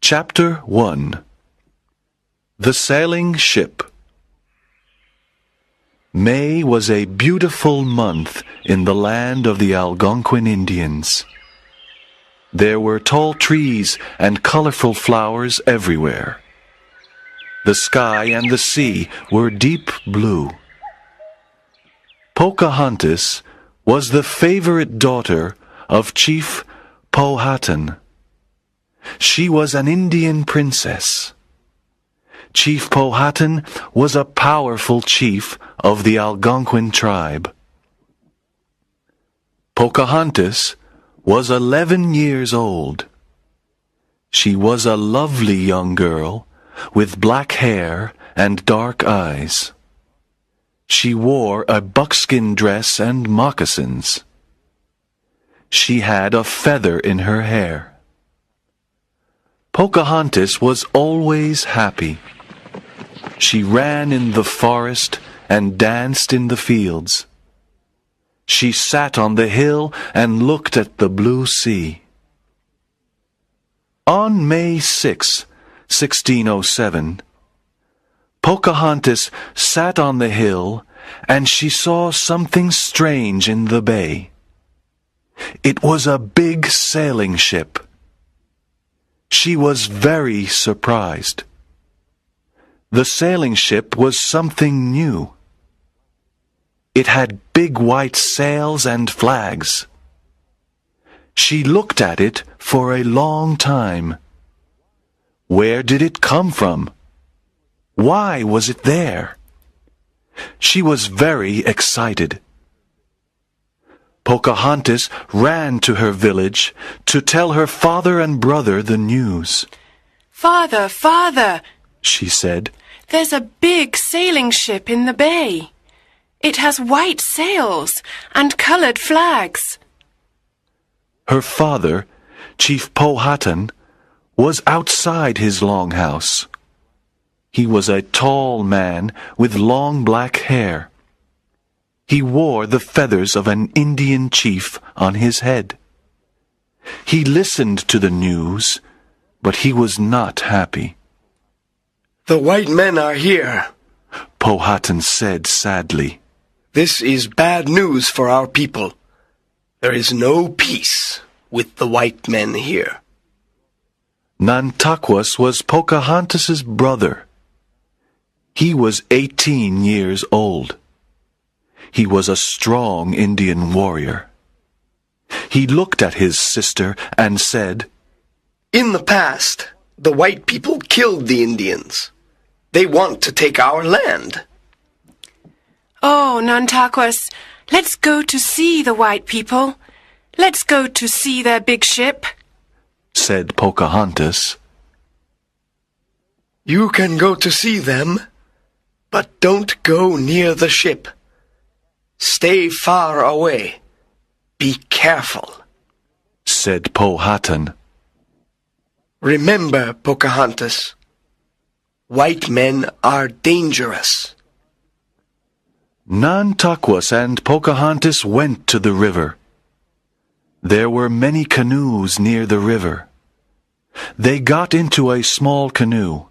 Chapter 1 The Sailing Ship. May was a beautiful month in the land of the Algonquin Indians. There were tall trees and colorful flowers everywhere. The sky and the sea were deep blue. Pocahontas was the favorite daughter of Chief Powhatan. She was an Indian princess. Chief Powhatan was a powerful chief of the Algonquin tribe. Pocahontas was 11 years old. She was a lovely young girl with black hair and dark eyes. She wore a buckskin dress and moccasins. She had a feather in her hair. Pocahontas was always happy. She ran in the forest and danced in the fields. She sat on the hill and looked at the blue sea. On May 6, 1607, Pocahontas sat on the hill and she saw something strange in the bay. It was a big sailing ship. She was very surprised. The sailing ship was something new. It had big white sails and flags. She looked at it for a long time. Where did it come from? Why was it there? She was very excited. Pocahontas ran to her village to tell her father and brother the news. "Father, father," she said, "there's a big sailing ship in the bay. It has white sails and colored flags." Her father, Chief Powhatan, was outside his long house. He was a tall man with long black hair. He wore the feathers of an Indian chief on his head. He listened to the news, but he was not happy. "The white men are here," Powhatan said sadly. "This is bad news for our people. There is no peace with the white men here." Nantaquas was Pocahontas's brother. He was 18 years old. He was a strong Indian warrior. He looked at his sister and said, "In the past, the white people killed the Indians. They want to take our land." "Oh, Nantaquas, let's go to see the white people. Let's go to see their big ship," said Pocahontas. "You can go to see them, but don't go near the ship. Stay far away. Be careful," said Powhatan. "Remember, Pocahontas, white men are dangerous." Nantaquas and Pocahontas went to the river. There were many canoes near the river. They got into a small canoe.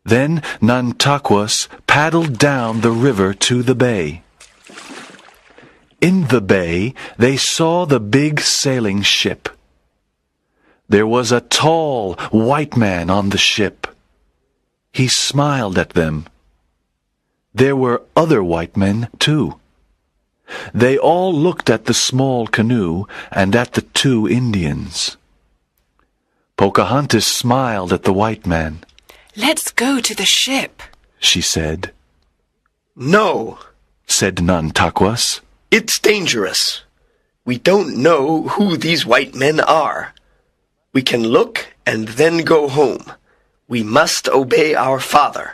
Then Nantaquas paddled down the river to the bay. In the bay, they saw the big sailing ship. There was a tall white man on the ship. He smiled at them. There were other white men, too. They all looked at the small canoe and at the two Indians. Pocahontas smiled at the white man. "Let's go to the ship," she said. "No," said Nantaquas. "it's dangerous. We don't know who these white men are. We can look and then go home. We must obey our father."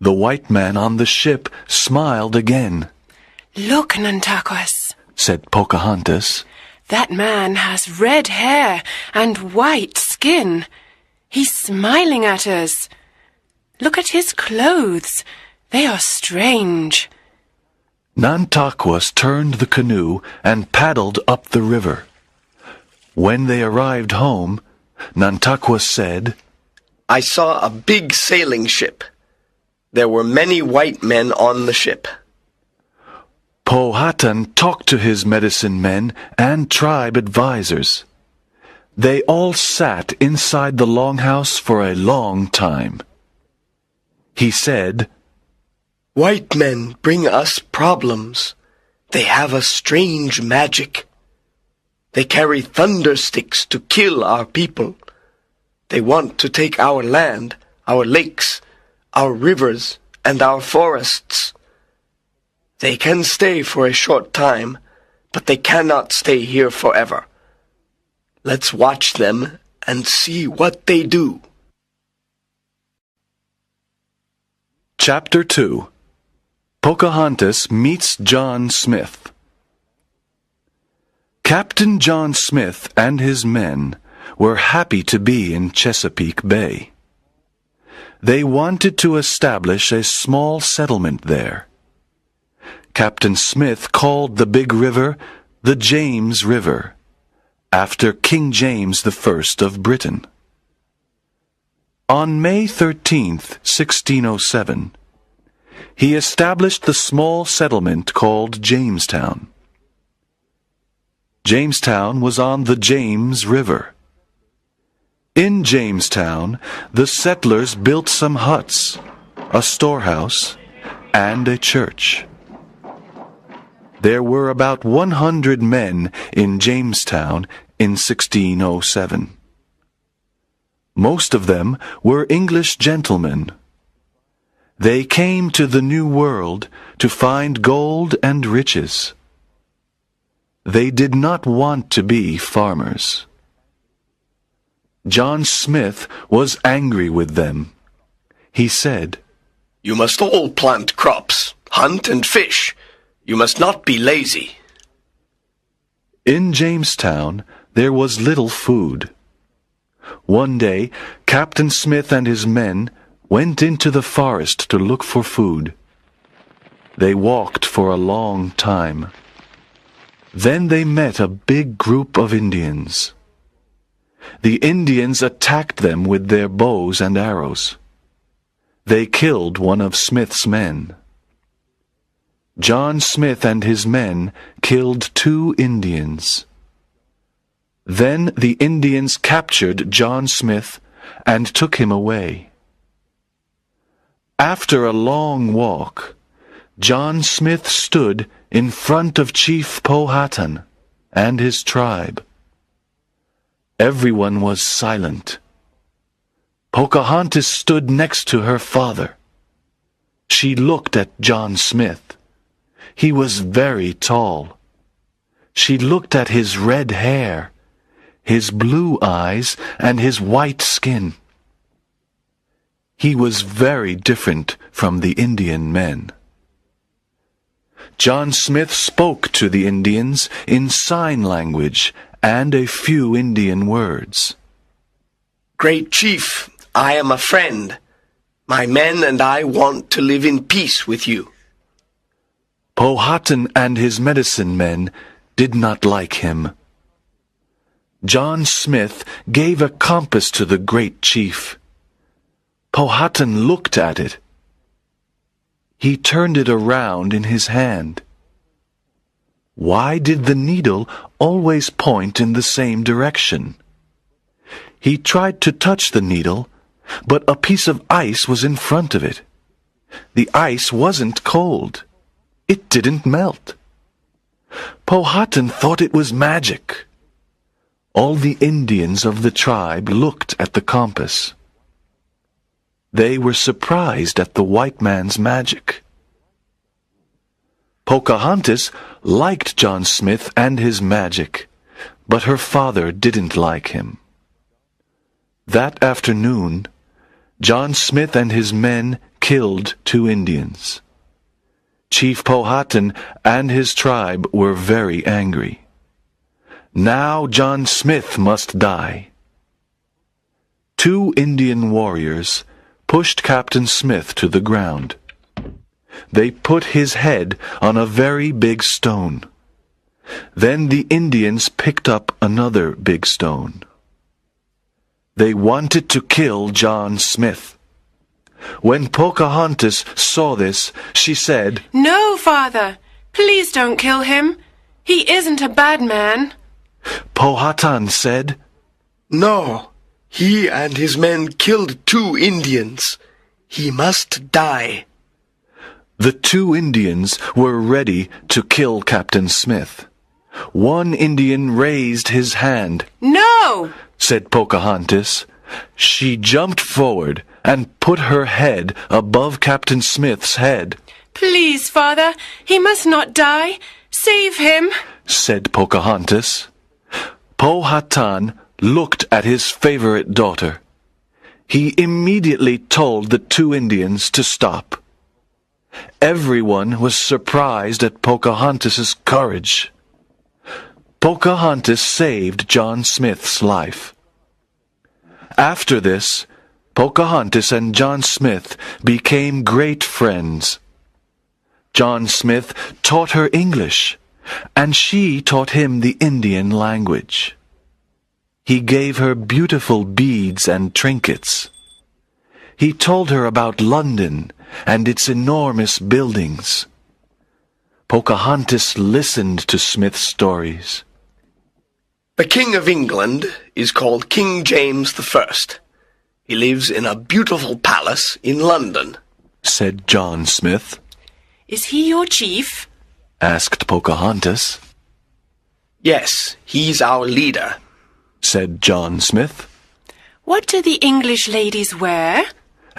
The white man on the ship smiled again. "Look, Nantaquas," said Pocahontas. "that man has red hair and white skin. He's smiling at us. Look at his clothes. They are strange." Nantaquas turned the canoe and paddled up the river. When they arrived home, Nantakwa said, I saw a big sailing ship. There were many white men on the ship. Powhatan talked to his medicine men and tribe advisors. They all sat inside the longhouse for a long time. He said, White men bring us problems. They have a strange magic. They carry thunder sticks to kill our people. They want to take our land, our lakes, our rivers, and our forests. They can stay for a short time, but they cannot stay here forever. Let's watch them and see what they do. Chapter 2. Pocahontas meets John Smith. Captain John Smith and his men were happy to be in Chesapeake Bay. They wanted to establish a small settlement there. Captain Smith called the big river the James River, after King James I of Britain. On May 13th, 1607, he established the small settlement called Jamestown. Jamestown was on the James River. In Jamestown, the settlers built some huts, a storehouse, and a church. There were about 100 men in Jamestown in 1607. Most of them were English gentlemen. They came to the New World to find gold and riches. They did not want to be farmers. John Smith was angry with them. He said, You must all plant crops, hunt and fish. You must not be lazy. In Jamestown, there was little food. One day, Captain Smith and his men went into the forest to look for food. They walked for a long time. Then they met a big group of Indians. The Indians attacked them with their bows and arrows. They killed one of Smith's men. John Smith and his men killed 2 Indians. Then the Indians captured John Smith and took him away. After a long walk, John Smith stood in front of Chief Powhatan and his tribe. Everyone was silent. Pocahontas stood next to her father. She looked at John Smith. He was very tall. She looked at his red hair, his blue eyes, and his white skin. He was very different from the Indian men. John Smith spoke to the Indians in sign language and a few Indian words. Great Chief, I am a friend. My men and I want to live in peace with you. Powhatan and his medicine men did not like him. John Smith gave a compass to the great chief. Powhatan looked at it. He turned it around in his hand. Why did the needle always point in the same direction? He tried to touch the needle, but a piece of ice was in front of it. The ice wasn't cold. It didn't melt. Powhatan thought it was magic. All the Indians of the tribe looked at the compass. They were surprised at the white man's magic. Pocahontas liked John Smith and his magic, but her father didn't like him. That afternoon, John Smith and his men killed 2 Indians. Chief Powhatan and his tribe were very angry. Now John Smith must die. 2 Indian warriors pushed Captain Smith to the ground. They put his head on a very big stone. Then the Indians picked up another big stone. They wanted to kill John Smith. When Pocahontas saw this, she said, "No, Father, please don't kill him. He isn't a bad man." Powhatan said, No, he and his men killed 2 Indians. He must die. The 2 Indians were ready to kill Captain Smith. One Indian raised his hand. "No!" said Pocahontas. She jumped forward and put her head above Captain Smith's head. "Please, Father, he must not die. Save him," said Pocahontas. Powhatan looked at his favorite daughter. He immediately told the 2 Indians to stop. Everyone was surprised at Pocahontas's courage. Pocahontas saved John Smith's life. After this, Pocahontas and John Smith became great friends. John Smith taught her English, and she taught him the Indian language. He gave her beautiful beads and trinkets. He told her about London and its enormous buildings. Pocahontas listened to Smith's stories. The King of England is called King James I. He lives in a beautiful palace in London, said John Smith. "Is he your chief?" asked Pocahontas. Yes, he's our leader, said John Smith. "What do the English ladies wear?"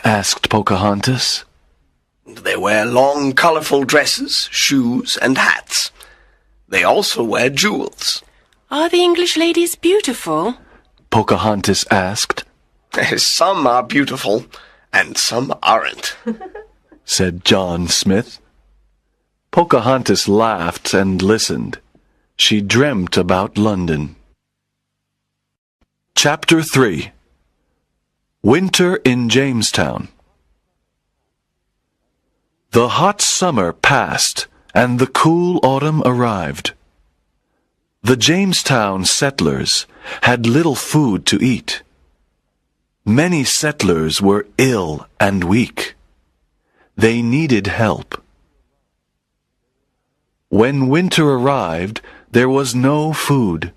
asked Pocahontas. They wear long, colorful dresses, shoes, and hats. They also wear jewels. "Are the English ladies beautiful?" Pocahontas asked. Some are beautiful, and some aren't, said John Smith. Pocahontas laughed and listened. She dreamt about London. Chapter 3. Winter in Jamestown. The hot summer passed, and the cool autumn arrived. The Jamestown settlers had little food to eat. Many settlers were ill and weak. They needed help. When winter arrived, there was no food.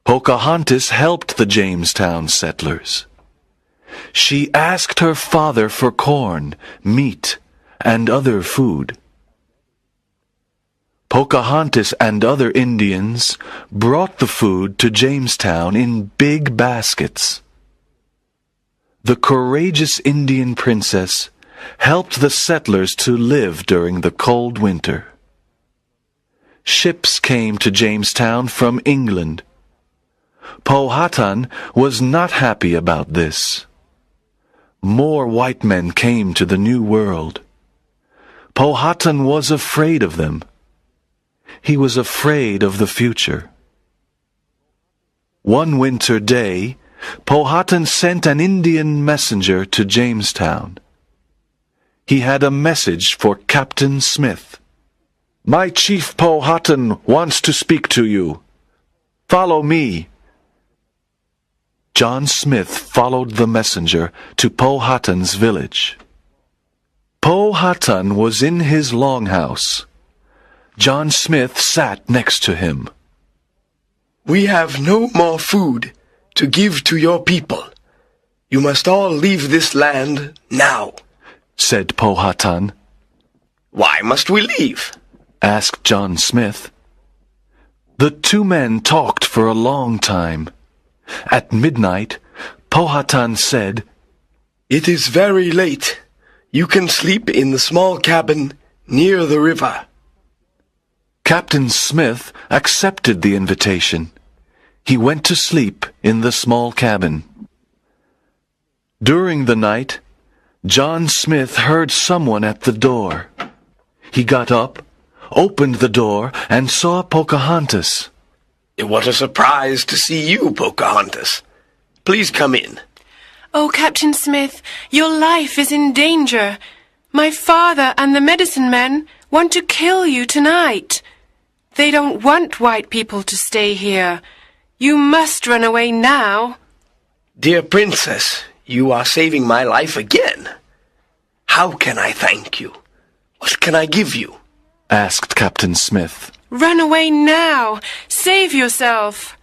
Pocahontas helped the Jamestown settlers. She asked her father for corn, meat, and other food. Pocahontas and other Indians brought the food to Jamestown in big baskets. The courageous Indian princess helped the settlers to live during the cold winter. Ships came to Jamestown from England. Powhatan was not happy about this. More white men came to the New World. Powhatan was afraid of them. He was afraid of the future. One winter day, Powhatan sent an Indian messenger to Jamestown. He had a message for Captain Smith. "My chief Powhatan wants to speak to you. Follow me." John Smith followed the messenger to Powhatan's village. Powhatan was in his longhouse. John Smith sat next to him. "We have no more food to give to your people. You must all leave this land now," said Powhatan. "Why must we leave?" asked John Smith. The 2 men talked for a long time. At midnight, Powhatan said, "It is very late. You can sleep in the small cabin near the river." Captain Smith accepted the invitation. He went to sleep in the small cabin. During the night, John Smith heard someone at the door. He got up, opened the door, and saw Pocahontas. "What a surprise to see you, Pocahontas. Please come in." "Oh, Captain Smith, your life is in danger. My father and the medicine men want to kill you tonight. They don't want white people to stay here. You must run away now." Dear Princess, you are saving my life again. How can I thank you? What can I give you? Asked Captain Smith. Run away now! Save yourself!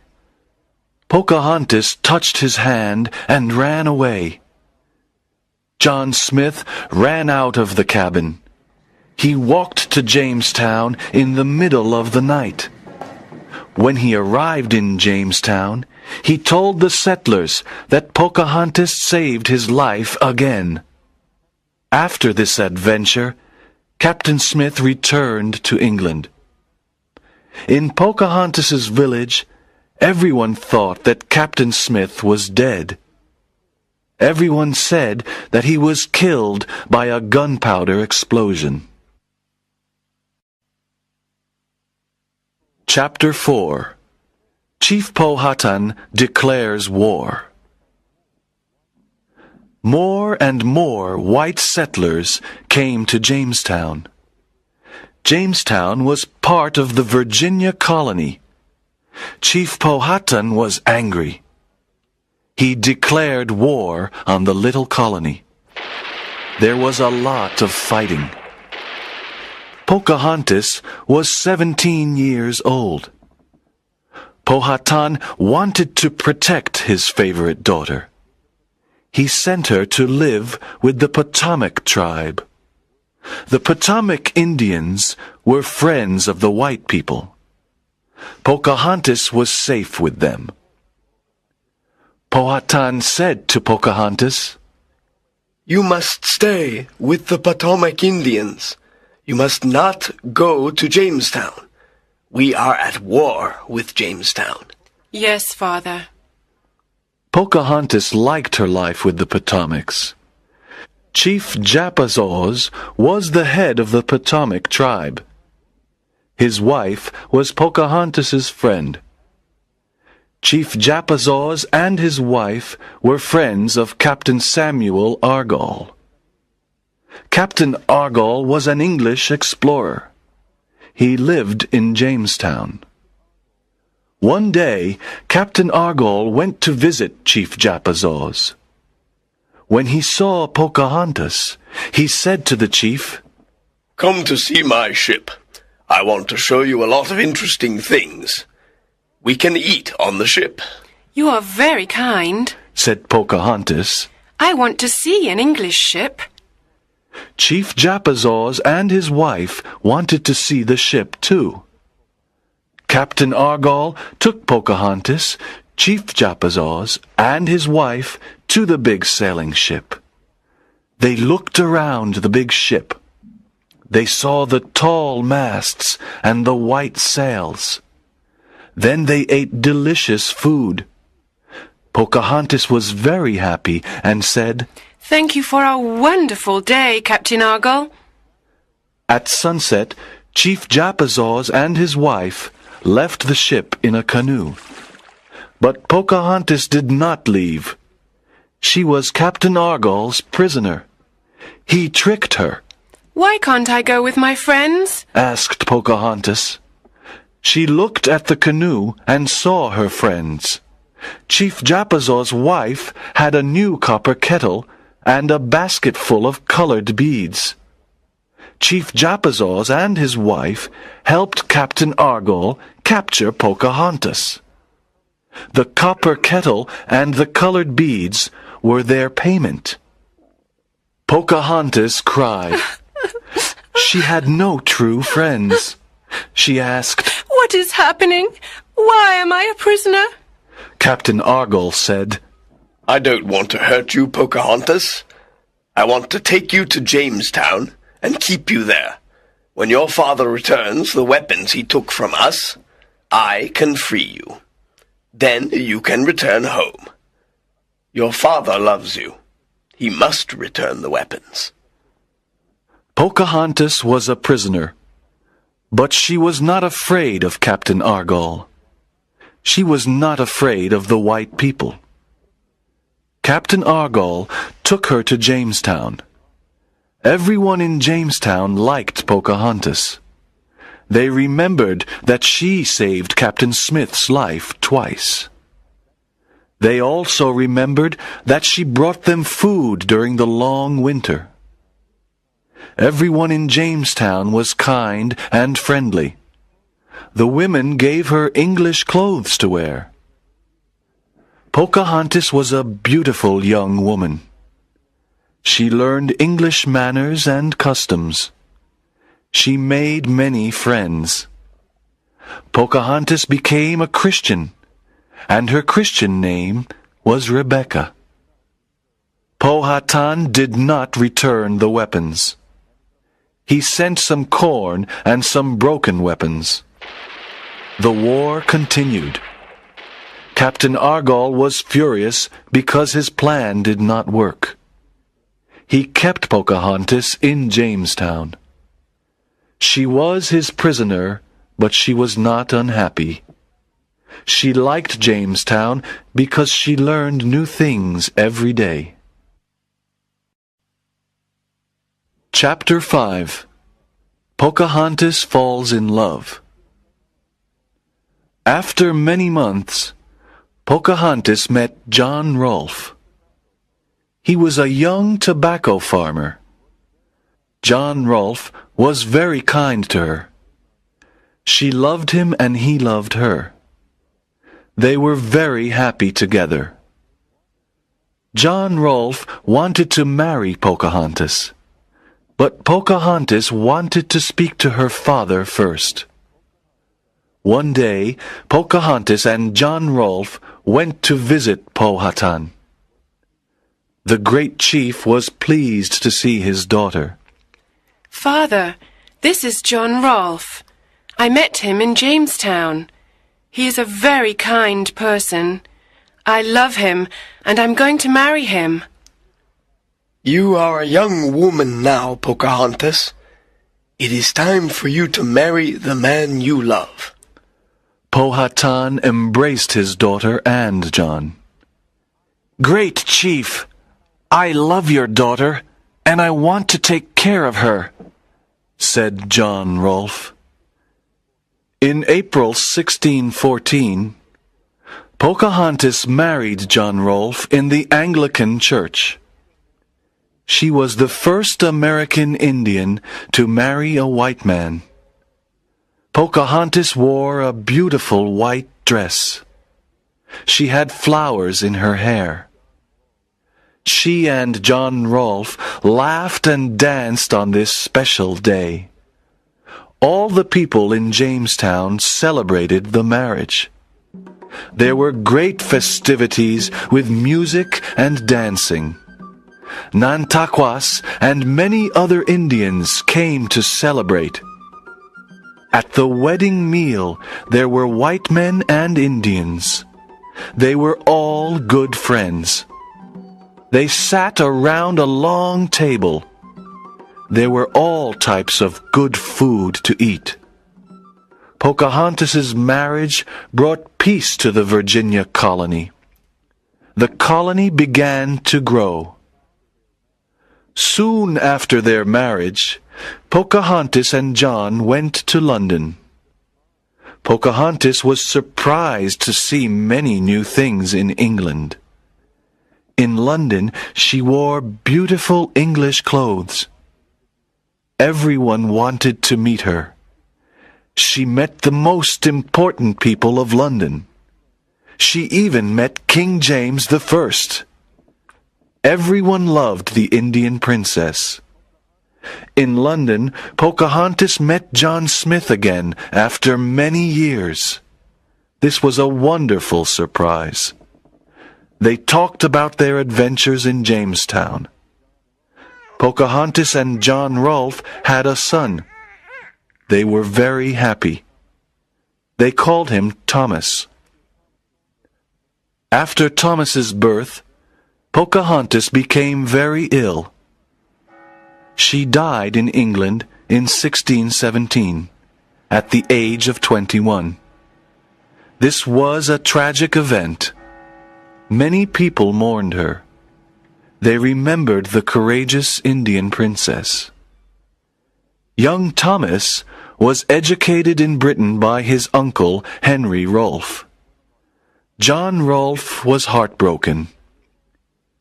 Pocahontas touched his hand and ran away. John Smith ran out of the cabin. He walked to Jamestown in the middle of the night. When he arrived in Jamestown, he told the settlers that Pocahontas saved his life again. After this adventure, Captain Smith returned to England. In Pocahontas's village, everyone thought that Captain Smith was dead. Everyone said that he was killed by a gunpowder explosion. Chapter 4. Chief Powhatan declares war. More and more white settlers came to Jamestown. Jamestown was part of the Virginia colony. Chief Powhatan was angry. He declared war on the little colony. There was a lot of fighting. Pocahontas was 17 years old. Powhatan wanted to protect his favorite daughter. He sent her to live with the Potomac tribe. The Potomac Indians were friends of the white people. Pocahontas was safe with them. Powhatan said to Pocahontas, You must stay with the Potomac Indians. You must not go to Jamestown. We are at war with Jamestown. Yes, Father. Pocahontas liked her life with the Potomacs. Chief Japazaws was the head of the Potomac tribe. His wife was Pocahontas's friend. Chief Japazaws and his wife were friends of Captain Samuel Argall. Captain Argall was an English explorer. He lived in Jamestown. One day, Captain Argall went to visit Chief Japazaws. When he saw Pocahontas, he said to the chief, Come to see my ship. I want to show you a lot of interesting things. We can eat on the ship. You are very kind, said Pocahontas. I want to see an English ship. Chief Japazaws and his wife wanted to see the ship too. Captain Argall took Pocahontas, Chief Japazaws, and his wife to the big sailing ship. They looked around the big ship. They saw the tall masts and the white sails. Then they ate delicious food. Pocahontas was very happy and said, Thank you for a wonderful day, Captain Argall. At sunset, Chief Japazaws and his wife left the ship in a canoe. But Pocahontas did not leave. She was Captain Argall's prisoner. He tricked her. Why can't I go with my friends? Asked Pocahontas. She looked at the canoe and saw her friends. Chief Japazaw's wife had a new copper kettle and a basket full of colored beads. Chief Japazaws and his wife helped Captain Argall capture Pocahontas. The copper kettle and the colored beads were their payment. Pocahontas cried. She had no true friends. She asked, What is happening? Why am I a prisoner? Captain Argall said, I don't want to hurt you, Pocahontas. I want to take you to Jamestown and keep you there. When your father returns the weapons he took from us, I can free you. Then you can return home. Your father loves you. He must return the weapons. Pocahontas was a prisoner, but she was not afraid of Captain Argall. She was not afraid of the white people. Captain Argall took her to Jamestown. Everyone in Jamestown liked Pocahontas. They remembered that she saved Captain Smith's life twice. They also remembered that she brought them food during the long winter. Everyone in Jamestown was kind and friendly. The women gave her English clothes to wear. Pocahontas was a beautiful young woman. She learned English manners and customs. She made many friends. Pocahontas became a Christian, and her Christian name was Rebecca. Powhatan did not return the weapons. He sent some corn and some broken weapons. The war continued. Captain Argall was furious because his plan did not work. He kept Pocahontas in Jamestown. She was his prisoner, but she was not unhappy. She liked Jamestown because she learned new things every day. Chapter 5. Pocahontas Falls in Love. After many months, Pocahontas met John Rolfe. He was a young tobacco farmer. John Rolfe was very kind to her. She loved him and he loved her. They were very happy together. John Rolfe wanted to marry Pocahontas, but Pocahontas wanted to speak to her father first. One day, Pocahontas and John Rolfe went to visit Powhatan. The great chief was pleased to see his daughter. Father, this is John Rolfe. I met him in Jamestown. He is a very kind person. I love him, and I'm going to marry him. You are a young woman now, Pocahontas. It is time for you to marry the man you love. Powhatan embraced his daughter and John. Great Chief, I love your daughter, and I want to take care of her, said John Rolfe. In April 1614, Pocahontas married John Rolfe in the Anglican Church. She was the first American Indian to marry a white man. Pocahontas wore a beautiful white dress. She had flowers in her hair. She and John Rolfe laughed and danced on this special day. All the people in Jamestown celebrated the marriage. There were great festivities with music and dancing. Nantaquas and many other Indians came to celebrate. At the wedding meal, there were white men and Indians. They were all good friends. They sat around a long table. There were all types of good food to eat. Pocahontas's marriage brought peace to the Virginia colony. The colony began to grow. Soon after their marriage, Pocahontas and John went to London. Pocahontas was surprised to see many new things in England. In London, she wore beautiful English clothes. Everyone wanted to meet her. She met the most important people of London. She even met King James I. Everyone loved the Indian princess. In London, Pocahontas met John Smith again after many years. This was a wonderful surprise. They talked about their adventures in Jamestown. Pocahontas and John Rolfe had a son. They were very happy. They called him Thomas. After Thomas's birth, Pocahontas became very ill. She died in England in 1617, at the age of 21. This was a tragic event. Many people mourned her. They remembered the courageous Indian princess. Young Thomas was educated in Britain by his uncle Henry Rolfe. John Rolfe was heartbroken.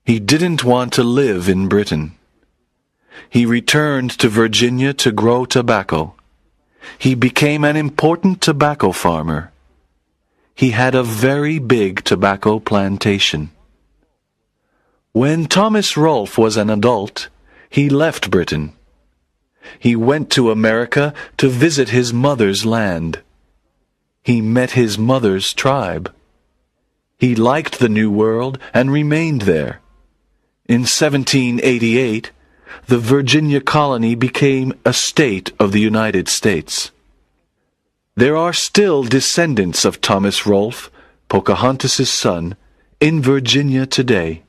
He didn't want to live in Britain. He returned to Virginia to grow tobacco. He became an important tobacco farmer. He had a very big tobacco plantation. When Thomas Rolfe was an adult, he left Britain. He went to America to visit his mother's land. He met his mother's tribe. He liked the New World and remained there. In 1788, the Virginia colony became a state of the United States. There are still descendants of Thomas Rolfe, Pocahontas' son, in Virginia today.